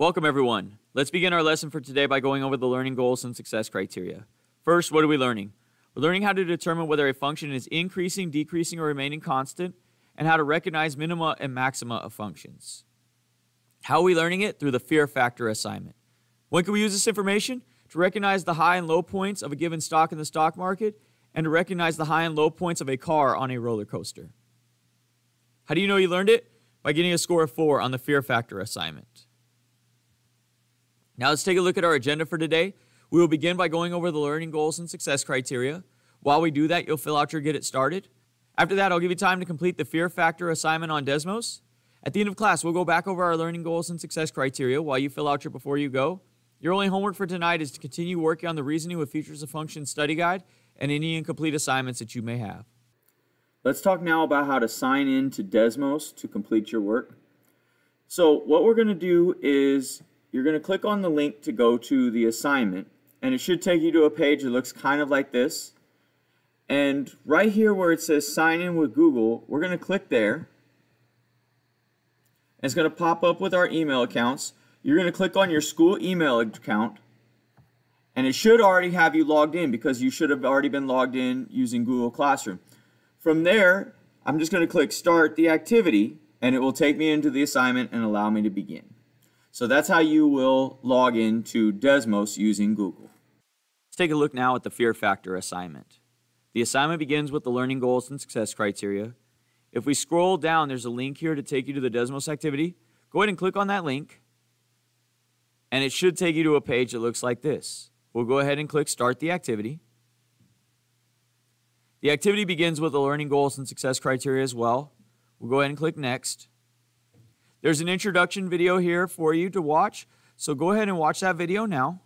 Welcome everyone. Let's begin our lesson for today by going over the learning goals and success criteria. First, what are we learning? We're learning how to determine whether a function is increasing, decreasing, or remaining constant, and how to recognize minima and maxima of functions. How are we learning it? Through the fear factor assignment. When can we use this information? To recognize the high and low points of a given stock in the stock market, and to recognize the high and low points of a car on a roller coaster. How do you know you learned it? By getting a score of 4 on the fear factor assignment. Now let's take a look at our agenda for today. We will begin by going over the learning goals and success criteria. While we do that, you'll fill out your Get It Started. After that, I'll give you time to complete the fear factor assignment on Desmos. At the end of class, we'll go back over our learning goals and success criteria while you fill out your Before You Go. Your only homework for tonight is to continue working on the Reasoning with Features of Functions study guide and any incomplete assignments that you may have. Let's talk now about how to sign in to Desmos to complete your work. So what we're going to do is you're going to click on the link to go to the assignment, and it should take you to a page that looks kind of like this. And right here where it says sign in with Google, we're going to click there. And it's going to pop up with our email accounts. You're going to click on your school email account, and it should already have you logged in because you should have already been logged in using Google Classroom. From there, I'm just going to click Start the Activity, and it will take me into the assignment and allow me to begin. So that's how you will log in to Desmos using Google. Let's take a look now at the fear factor assignment. The assignment begins with the learning goals and success criteria. If we scroll down, there's a link here to take you to the Desmos activity. Go ahead and click on that link, and it should take you to a page that looks like this. We'll go ahead and click Start the Activity. The activity begins with the learning goals and success criteria as well. We'll go ahead and click Next. There's an introduction video here for you to watch, so go ahead and watch that video now.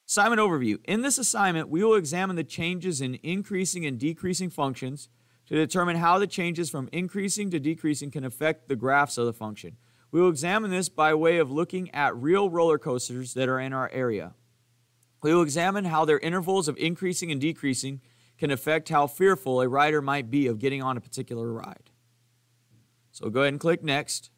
Assignment overview. In this assignment, we will examine the changes in increasing and decreasing functions to determine how the changes from increasing to decreasing can affect the graphs of the function. We will examine this by way of looking at real roller coasters that are in our area. We will examine how their intervals of increasing and decreasing can affect how fearful a rider might be of getting on a particular ride. So go ahead and click Next.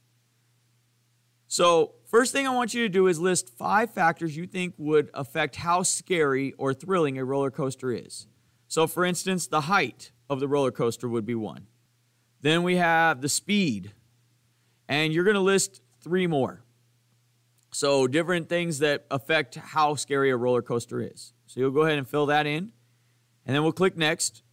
So first thing I want you to do is list 5 factors you think would affect how scary or thrilling a roller coaster is. So for instance, the height of the roller coaster would be one. Then we have the speed, and you're going to list 3 more. So different things that affect how scary a roller coaster is. So you'll go ahead and fill that in, and then we'll click Next.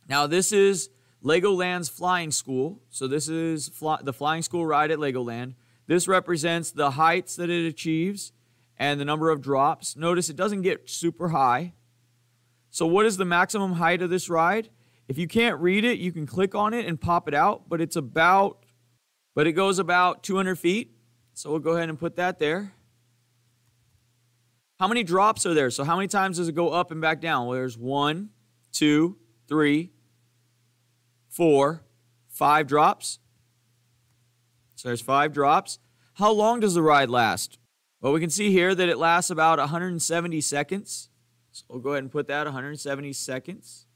Now this is Legoland's Flying School. So this is the Flying School ride at Legoland. This represents the heights that it achieves and the number of drops. Notice it doesn't get super high. So what is the maximum height of this ride? If you can't read it, you can click on it and pop it out, but it goes about 200 feet. So we'll go ahead and put that there. How many drops are there? So how many times does it go up and back down? Well, there's 1, 2, 3, 4, 5 drops. So there's 5 drops. How long does the ride last? Well, we can see here that it lasts about 170 seconds. So we'll go ahead and put that 170 seconds.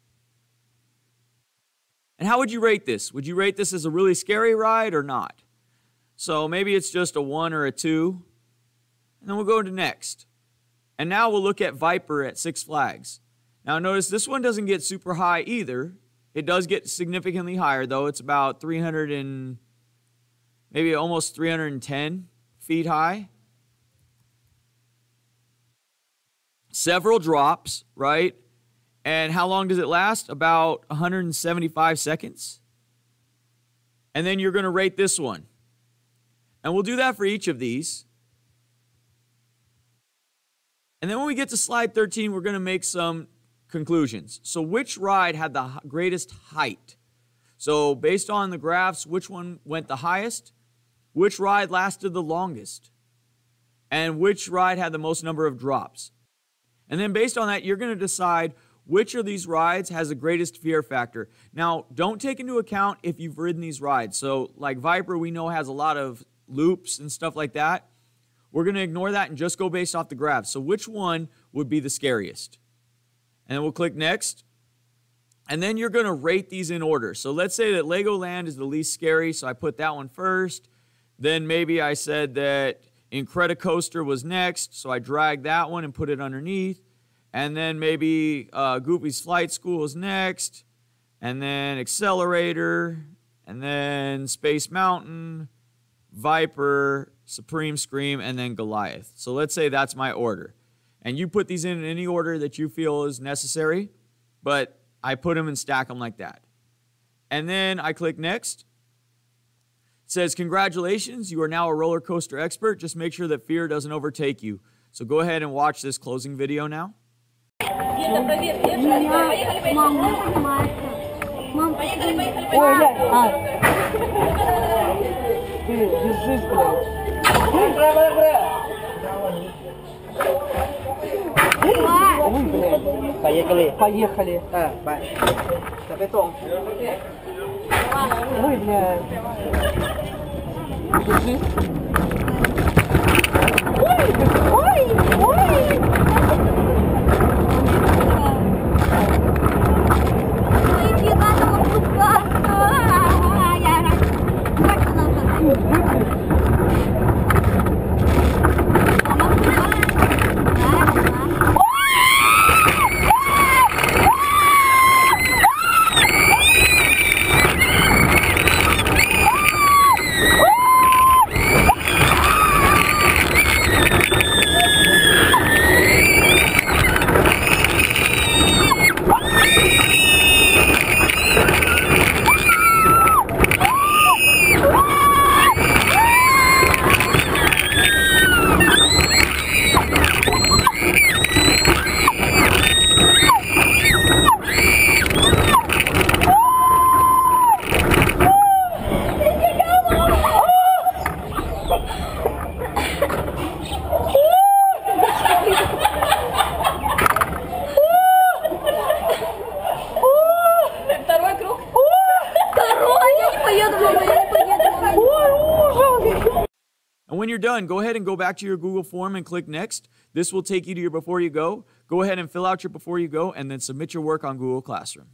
And how would you rate this? Would you rate this as a really scary ride or not? So maybe it's just a 1 or a 2. And then we'll go to next. And now we'll look at Viper at Six Flags. Now notice this one doesn't get super high either. It does get significantly higher though. It's about 300 and maybe almost 310 feet high. Several drops, right? And how long does it last? About 175 seconds. And then you're going to rate this one. And we'll do that for each of these. And then when we get to slide 13, we're going to make some conclusions. So which ride had the greatest height? So based on the graphs, which one went the highest? Which ride lasted the longest? And which ride had the most number of drops? And then based on that, you're going to decide which of these rides has the greatest fear factor. Now, don't take into account if you've ridden these rides. So like Viper, we know has a lot of loops and stuff like that. We're going to ignore that and just go based off the graph. So which one would be the scariest? And then we'll click next. And then you're going to rate these in order. So let's say that Legoland is the least scary, so I put that one first. Then maybe I said that Incredicoaster was next, so I dragged that one and put it underneath. And then maybe Goofy's Flight School is next. And then Accelerator. And then Space Mountain, Viper, Supreme Scream, and then Goliath. So let's say that's my order. And you put these in any order that you feel is necessary, but I put them and stack them like that. And then I click next. It says, congratulations, you are now a roller coaster expert. Just make sure that fear doesn't overtake you. So go ahead and watch this closing video now. Поехали. Поехали. Бай. Потом. Ой, бля. Держи. Ой, ой. And when you're done, go ahead and go back to your Google form and click Next. This will take you to your Before You Go. Go ahead and fill out your Before You Go and then submit your work on Google Classroom.